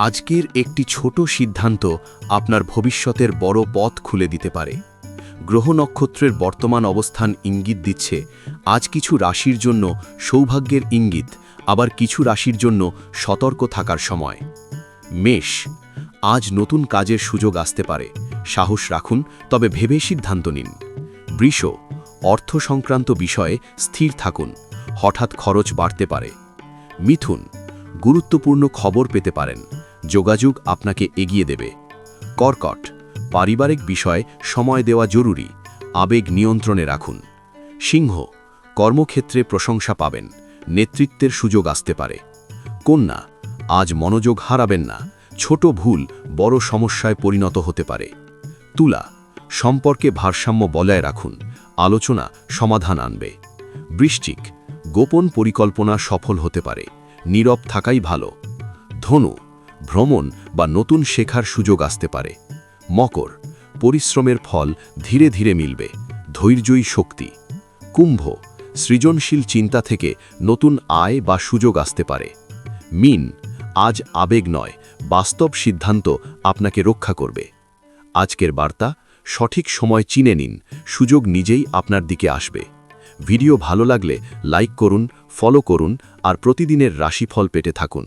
আজকের একটি ছোট সিদ্ধান্ত আপনার ভবিষ্যতের বড় পথ খুলে দিতে পারে। গ্রহ নক্ষত্রের বর্তমান অবস্থান ইঙ্গিত দিচ্ছে আজ কিছু রাশির জন্য সৌভাগ্যের ইঙ্গিত, আবার কিছু রাশির জন্য সতর্ক থাকার সময়। মেষ, আজ নতুন কাজের সুযোগ আসতে পারে, সাহস রাখুন, তবে ভেবে সিদ্ধান্ত নিন। বৃষ, অর্থ সংক্রান্ত বিষয়ে স্থির থাকুন, হঠাৎ খরচ বাড়তে পারে। মিথুন, গুরুত্বপূর্ণ খবর পেতে পারেন, যোগাযোগ আপনাকে এগিয়ে দেবে। কর্কট, পারিবারিক বিষয়ে সময় দেওয়া জরুরি, আবেগ নিয়ন্ত্রণে রাখুন। সিংহ, কর্মক্ষেত্রে প্রশংসা পাবেন, নেতৃত্বের সুযোগ আসতে পারে। কন্যা, আজ মনোযোগ হারাবেন না, ছোট ভুল বড় সমস্যায় পরিণত হতে পারে। তুলা, সম্পর্কে ভারসাম্য বজায় রাখুন, আলোচনা সমাধান আনবে। বৃশ্চিক, গোপন পরিকল্পনা সফল হতে পারে, নীরব থাকাই ভালো। ধনু, ভ্রমণ বা নতুন শেখার সুযোগ আসতে পারে। মকর, পরিশ্রমের ফল ধীরে ধীরে মিলবে, ধৈর্যই শক্তি। কুম্ভ, সৃজনশীল চিন্তা থেকে নতুন আয় বা সুযোগ আসতে পারে। মীন, আজ আবেগ নয়, বাস্তব সিদ্ধান্ত আপনাকে রক্ষা করবে। আজকের বার্তা, সঠিক সময় চিনে নিন, সুযোগ নিজেই আপনার দিকে আসবে। ভিডিও ভালো লাগলে লাইক করুন, ফলো করুন আর প্রতিদিনের রাশিফল পেতে থাকুন।